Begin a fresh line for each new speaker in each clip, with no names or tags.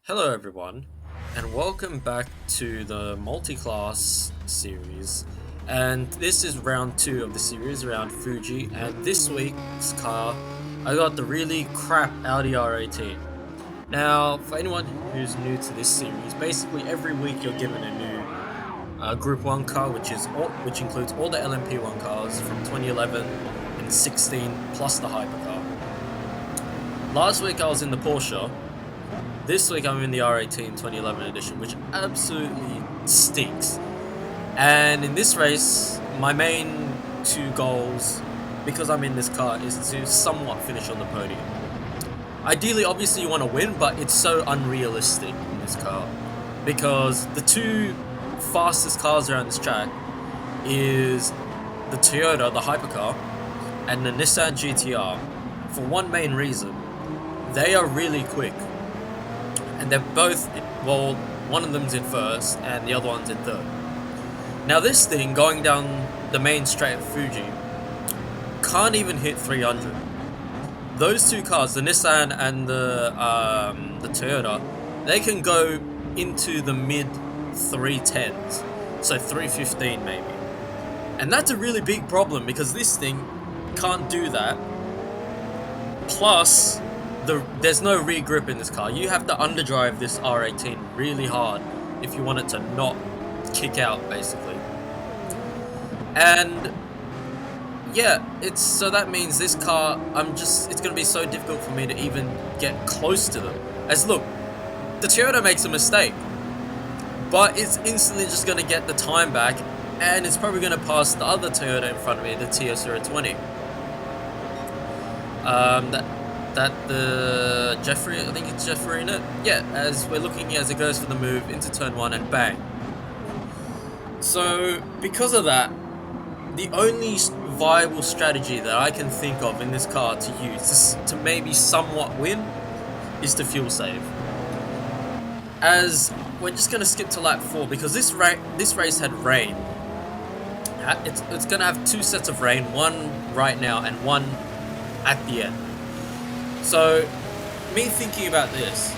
Hello everyone, and welcome back to the multiclass series. And this is round 2 of the series around Fuji, and this week's car, I got the really crap Audi R18. Now, for anyone who's new to this series, basically every week you're given a new Group 1 car, which includes all the LMP1 cars from 2011 and 16 plus the hypercar. Last week I was in the Porsche. This week I'm in the R18 2011 edition, which absolutely stinks. And in this race, my main two goals, because I'm in this car, is to somewhat finish on the podium. Ideally, obviously you want to win, but it's so unrealistic in this car. Because the two fastest cars around this track is the Toyota, the hypercar, and the Nissan GTR. For one main reason, they are really quick. And they're both, well, one of them's in first and the other one's in third. Now this thing, going down the main straight of Fuji, can't even hit 300. Those two cars, the Nissan and the Toyota, they can go into the mid 310s, so 315 maybe. And that's a really big problem because this thing can't do that. Plus, there's no rear grip in this car. You have to underdrive this R18 really hard if you want it to not kick out, basically. And yeah, so that means this car, it's gonna be so difficult for me to even get close to them. As look, the Toyota makes a mistake, but it's instantly just gonna get the time back, and it's probably gonna pass the other Toyota in front of me, the TS020. That the Jeffrey, I think it's Jeffrey in it. Yeah, as we're looking as it goes for the move into turn 1 and bang. So because of that, the only viable strategy that I can think of in this car to use to maybe somewhat win is to fuel save. As we're just gonna skip to lap 4 because this race had rain. It's gonna have 2 sets of rain, one right now and one at the end. So, me thinking about this,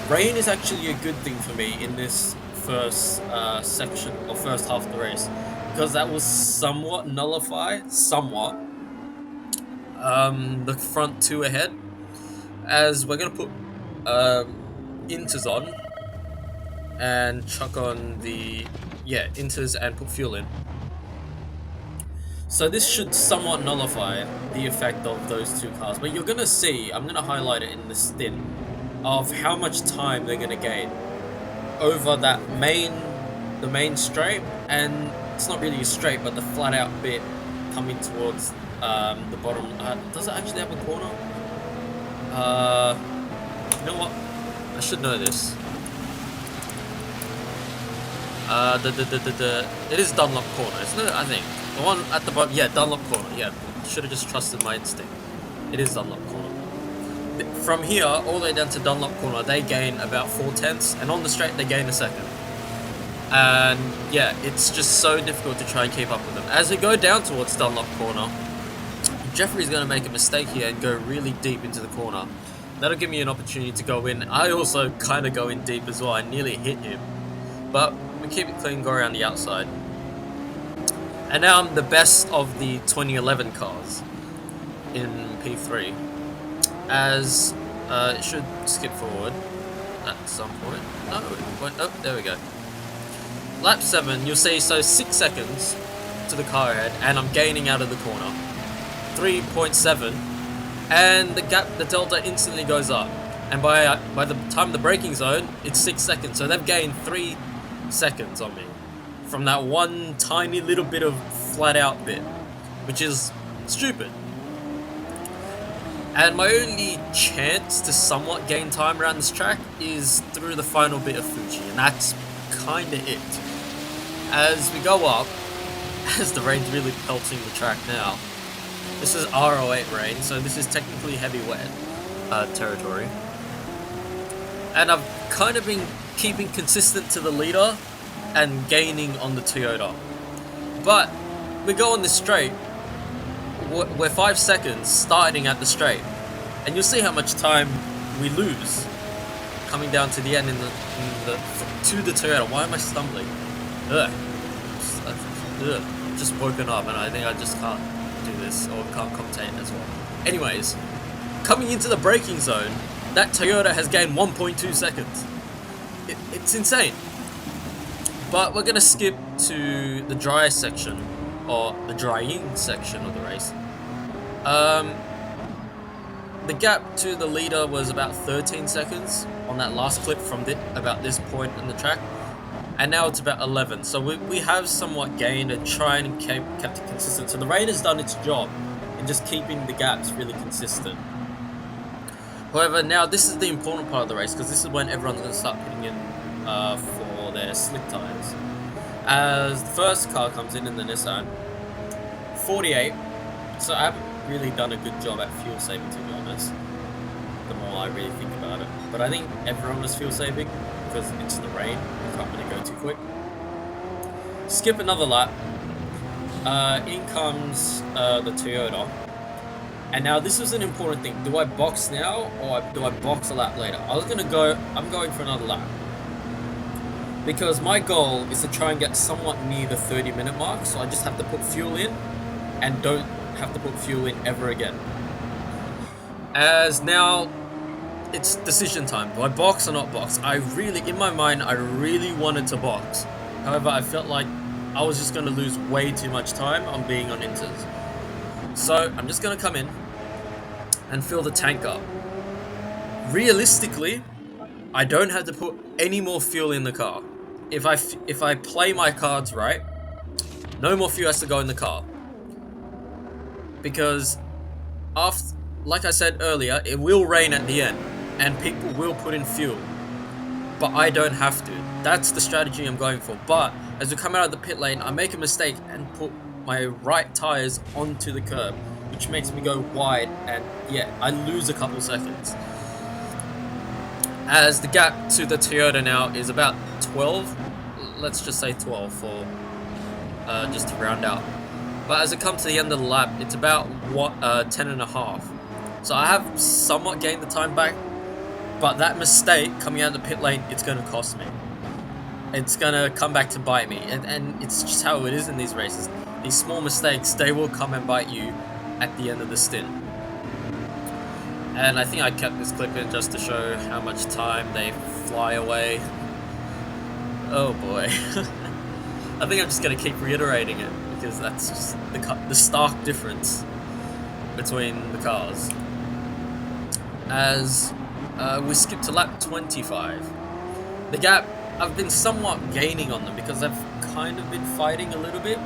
rain is actually a good thing for me in this first section or first half of the race, because that will somewhat nullify the front 2 ahead, as we're gonna put inters on and chuck on the inters and put fuel in. So this should somewhat nullify the effect of those two cars. But you're going to see, I'm going to highlight it in the stint, of how much time they're going to gain over the main straight. And it's not really a straight, but the flat out bit coming towards the bottom. Does it actually have a corner? You know what? I should know this. It is Dunlop corner, isn't it? I think. The one at the bottom, yeah, Dunlop corner, yeah. Should have just trusted my instinct. It is Dunlop corner. From here, all the way down to Dunlop corner, they gain about 4/10, and on the straight, they gain a second. And yeah, it's just so difficult to try and keep up with them. As we go down towards Dunlop corner, Jeffrey's going to make a mistake here and go really deep into the corner. That'll give me an opportunity to go in. I also kind of go in deep as well. I nearly hit him. But we keep it clean, go around the outside. And now I'm the best of the 2011 cars in P3, as it should skip forward at some point. No, it won't. Oh, there we go. Lap 7, you'll see, so 6 seconds to the car ahead, and I'm gaining out of the corner. 3.7, and the delta instantly goes up. And by the time the braking zone, it's 6 seconds, so they've gained 3 seconds on me from that one tiny little bit of flat out bit, which is stupid. And my only chance to somewhat gain time around this track is through the final bit of Fuji, and that's kinda it. As we go up, as the rain's really pelting the track now, this is R08 rain, so this is technically heavy wet territory. And I've kind of been keeping consistent to the leader and gaining on the Toyota. But we go on this straight, we're 5 seconds starting at the straight, and you'll see how much time we lose coming down to the end to the Toyota. Why am I stumbling? Ugh. Just woken up and I think I just can't do this or can't commentate as well. Anyways, coming into the braking zone, that Toyota has gained 1.2 seconds. It's insane. But we're gonna skip to the dry section, or the drying section of the race. The gap to the leader was about 13 seconds on that last clip from about this point in the track, and now it's about 11. So we have somewhat gained and tried and kept it consistent. So the rain has done its job in just keeping the gaps really consistent. However, now this is the important part of the race, because this is when everyone's going to start putting in for their slick tires. As the first car comes in the Nissan 48, so I haven't really done a good job at fuel saving, to be honest, the more I really think about it. But I think everyone was fuel saving because it's the rain, you can't really go too quick. Skip another lap, in comes the Toyota, and now this is an important thing. Do I box now or do I box a lap later? I'm going for another lap, because my goal is to try and get somewhat near the 30-minute mark, so I just have to put fuel in and don't have to put fuel in ever again. As now it's decision time. Do I box or not box? In my mind, I really wanted to box. However, I felt like I was just going to lose way too much time on being on inters. So I'm just going to come in and fill the tank up. Realistically, I don't have to put any more fuel in the car. If I play my cards right, no more fuel has to go in the car. Because like I said earlier, it will rain at the end and people will put in fuel, but I don't have to. That's the strategy I'm going for. But as we come out of the pit lane, I make a mistake and put my right tires onto the curb, which makes me go wide, and yeah, I lose a couple seconds. As the gap to the Toyota now is about 12, let's just say 12 for just to round out. But as it comes to the end of the lap, it's about 10 and a half. So I have somewhat gained the time back, but that mistake coming out of the pit lane, it's going to cost me. It's going to come back to bite me, and it's just how it is in these races. These small mistakes, they will come and bite you at the end of the stint. And I think I kept this clip in just to show how much time they fly away. Oh boy. I think I'm just going to keep reiterating it, because that's just the stark difference between the cars. As we skip to lap 25. The gap, I've been somewhat gaining on them because I've kind of been fighting a little bit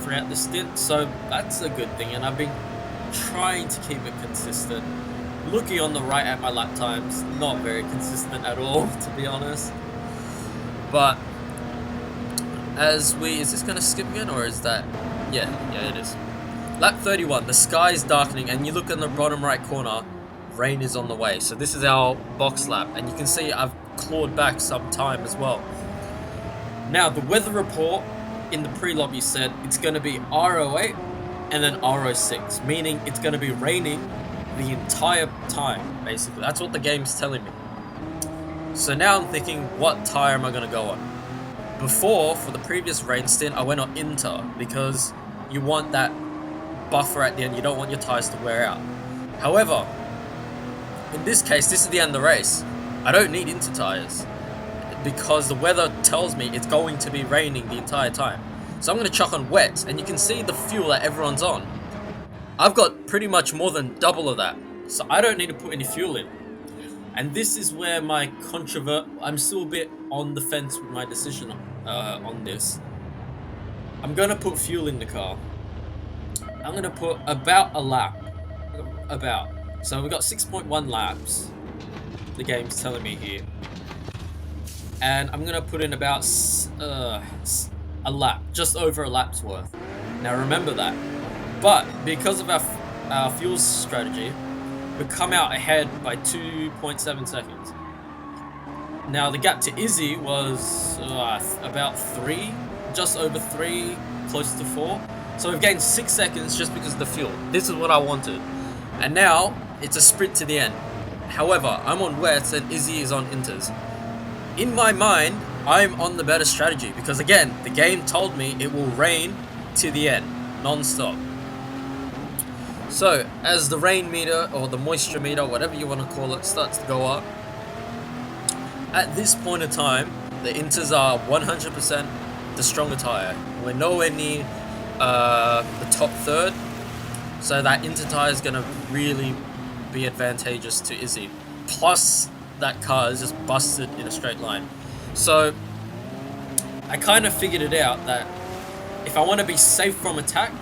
throughout the stint, so that's a good thing, and I've been trying to keep it consistent. Looking on the right at my lap times, not very consistent at all, to be honest. But is this going to skip again, or is that, yeah, it is. Lap 31, the sky is darkening, and you look in the bottom right corner, rain is on the way. So this is our box lap, and you can see I've clawed back some time as well. Now, the weather report in the pre-lobby said it's going to be R08 and then R06, meaning it's going to be raining the entire time, basically. That's what the game's telling me. So now I'm thinking, what tire am I going to go on? Before, for the previous rain stint, I went on Inter, because you want that buffer at the end. You don't want your tires to wear out. However, in this case, this is the end of the race. I don't need Inter tires, because the weather tells me it's going to be raining the entire time. So I'm going to chuck on wet, and you can see the fuel that everyone's on. I've got pretty much more than double of that, so I don't need to put any fuel in. And this is where I'm still a bit on the fence with my decision on this. I'm going to put fuel in the car. I'm going to put about a lap. So we've got 6.1 laps, the game's telling me here. And I'm going to put in about a lap, just over a lap's worth. Now remember that. But because of our fuel strategy, we come out ahead by 2.7 seconds. Now the gap to Izzy was about 3, just over 3, close to 4. So we've gained 6 seconds just because of the fuel. This is what I wanted. And now it's a sprint to the end. However, I'm on wets and Izzy is on inters. In my mind, I'm on the better strategy because again, the game told me it will rain to the end, non-stop. So, as the rain meter or the moisture meter, whatever you want to call it, starts to go up, at this point in time, the inters are 100% the stronger tire. We're nowhere near the top third, so that inter tire is going to really be advantageous to Izzy. Plus, that car is just busted in a straight line. So, I kind of figured it out that if I want to be safe from attack,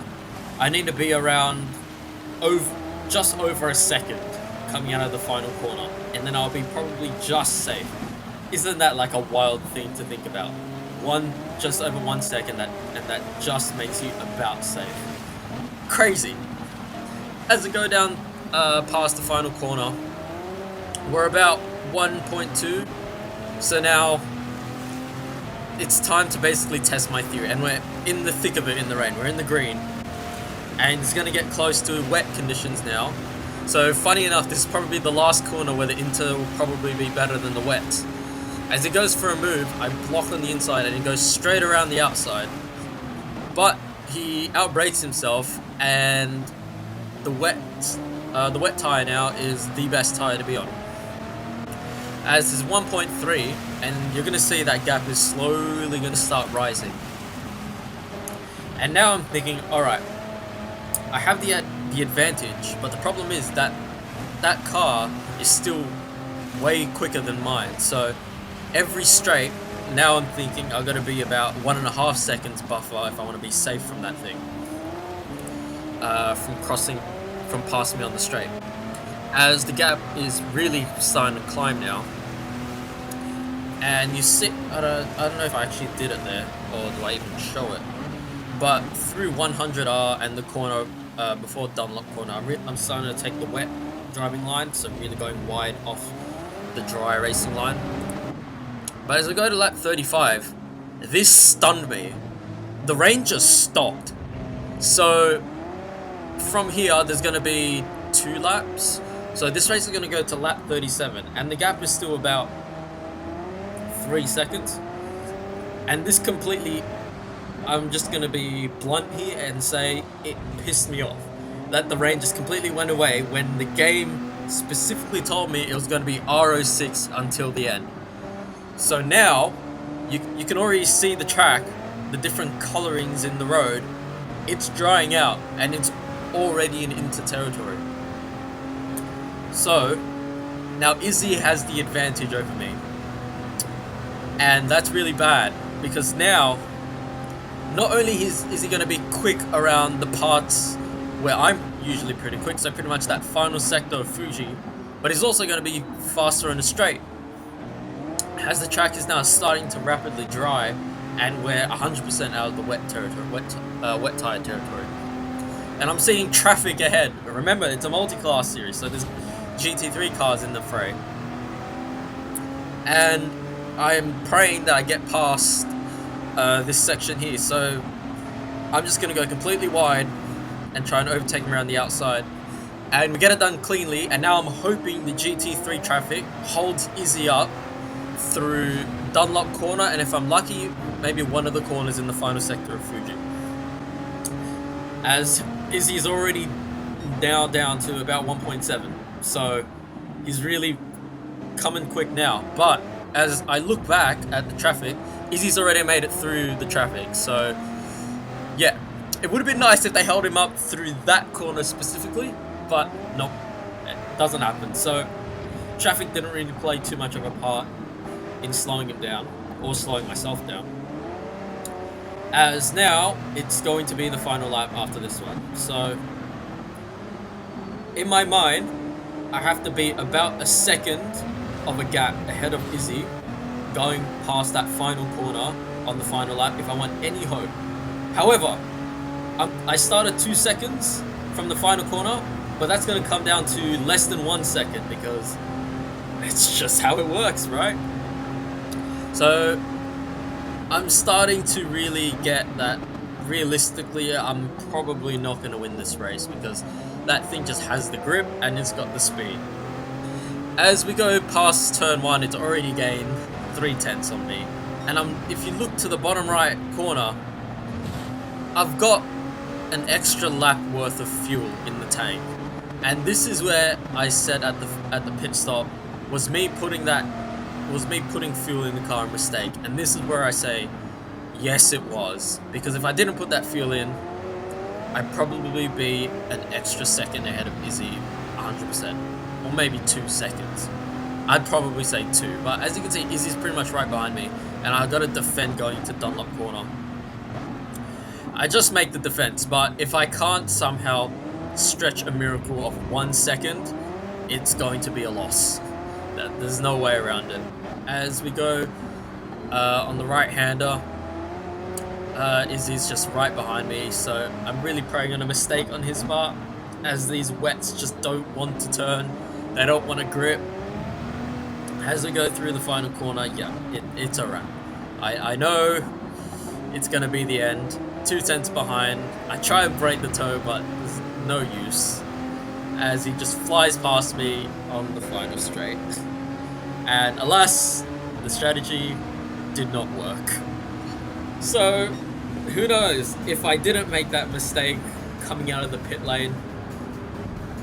I need to be around just over a second coming out of the final corner, and then I'll be probably just safe. Isn't that like a wild thing to think about? Just over 1 second, and that just makes you about safe. Crazy. As I go down past the final corner, we're about 1.2. So now it's time to basically test my theory, and we're in the thick of it in the rain. We're in the green, and it's going to get close to wet conditions now. So funny enough, this is probably the last corner where the inter will probably be better than the wet. As it goes for a move, I block on the inside and it goes straight around the outside. But he outbrakes himself, and the wet tire now is the best tire to be on. As is 1.3, and you're going to see that gap is slowly going to start rising. And now I'm thinking, alright, I have the advantage, but the problem is that that car is still way quicker than mine. So every straight, now I'm thinking I've got to be about 1.5 seconds buffer if I want to be safe from that thing. From passing me on the straight. As the gap is really starting to climb now. And you sit, I don't know if I actually did it there, or do I even show it. But through 100R and the corner, before Dunlop corner, I'm starting to take the wet driving line, so I'm really going wide off the dry racing line. But as I go to lap 35, this stunned me. The rain just stopped. So from here, there's going to be 2 laps. So this race is going to go to lap 37, and the gap is still about 3 seconds. And this completely, I'm just going to be blunt here and say it pissed me off that the rain just completely went away when the game specifically told me it was going to be R06 until the end. So now you can already see the track, the different colorings in the road. It's drying out and it's already in inter territory. So now Izzy has the advantage over me, and that's really bad because now not only is he going to be quick around the parts where I'm usually pretty quick, so pretty much that final sector of Fuji, but he's also going to be faster in the straight. As the track is now starting to rapidly dry, and we're 100% out of the wet territory, wet tire territory. And I'm seeing traffic ahead. Remember, it's a multi-class series, so there's GT3 cars in the fray. And I'm praying that I get past this section here, so I'm just going to go completely wide and try and overtake him around the outside. And we get it done cleanly, and now I'm hoping the GT3 traffic holds Izzy up through Dunlop corner, and if I'm lucky, maybe one of the corners in the final sector of Fuji. As Izzy is already now down to about 1.7, so he's really coming quick now. But as I look back at the traffic, Izzy's already made it through the traffic, so yeah, it would have been nice if they held him up through that corner specifically, but nope, it doesn't happen. So traffic didn't really play too much of a part in slowing him down, or slowing myself down. As now, it's going to be the final lap after this one. So, in my mind, I have to be about a second of a gap ahead of Izzy going past that final corner on the final lap if I want any hope. However, I started 2 seconds from the final corner, but that's going to come down to less than 1 second because it's just how it works, right? So I'm starting to really get that realistically I'm probably not going to win this race because that thing just has the grip and it's got the speed. As we go past turn 1, it's already gained 3/10 on me. And if you look to the bottom right corner, I've got an extra lap worth of fuel in the tank. And this is where I said at the pit stop, was me putting fuel in the car a mistake. And this is where I say, yes it was. Because if I didn't put that fuel in, I'd probably be an extra second ahead of Izzy, 100%. Or maybe 2 seconds. I'd probably say 2. But as you can see, Izzy's pretty much right behind me. And I got to defend going into Dunlop corner. I just make the defense, but if I can't somehow stretch a miracle of 1 second, it's going to be a loss. There's no way around it. As we go on the right-hander, Izzy's just right behind me, so I'm really praying on a mistake on his part, as these wets just don't want to turn. They don't want to grip. As we go through the final corner, yeah, it's a wrap. I know it's going to be the end. 2/10 behind. I try and break the toe, but there's no use, as he just flies past me on the final straight. And alas, the strategy did not work. So, who knows, if I didn't make that mistake coming out of the pit lane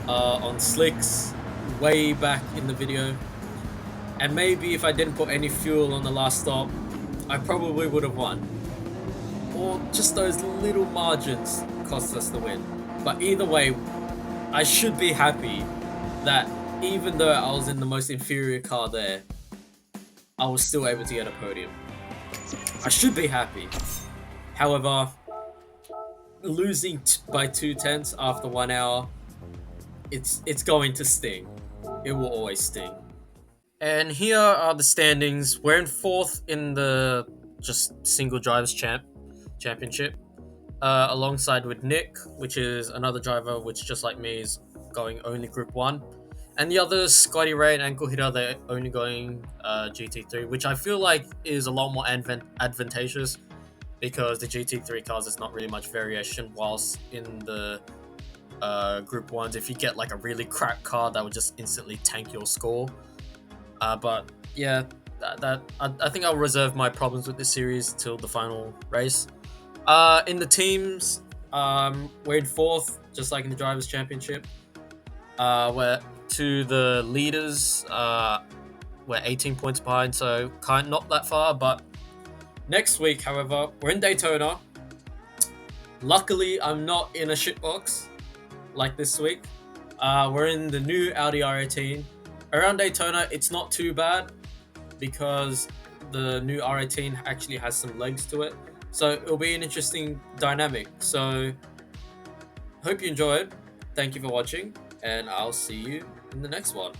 on slicks way back in the video, and maybe if I didn't put any fuel on the last stop, I probably would have won. Or just those little margins cost us the win. But either way, I should be happy that even though I was in the most inferior car there, I was still able to get a podium. I should be happy. However, losing by 2/10 after 1 hour, it's going to sting. It will always sting. And here are the standings. We're in 4th in the just single drivers championship, alongside with Nick, which is another driver which, just like me, is going only Group 1. And the others, Scotty Ray and Ankle Hitter, they're only going GT3, which I feel like is a lot more advantageous, because the GT3 cars, there's not really much variation, whilst in the Group 1s, if you get like a really crap car, that would just instantly tank your score. But yeah, I think I'll reserve my problems with this series till the final race. In the teams, we're in 4th, just like in the Drivers' Championship. We're to the leaders, we're 18 points behind, so not that far. But next week, however, we're in Daytona. Luckily, I'm not in a shitbox like this week. We're in the new Audi R18. Around Daytona, it's not too bad, because the new R18 actually has some legs to it. So it'll be an interesting dynamic. So hope you enjoyed. Thank you for watching, and I'll see you in the next one.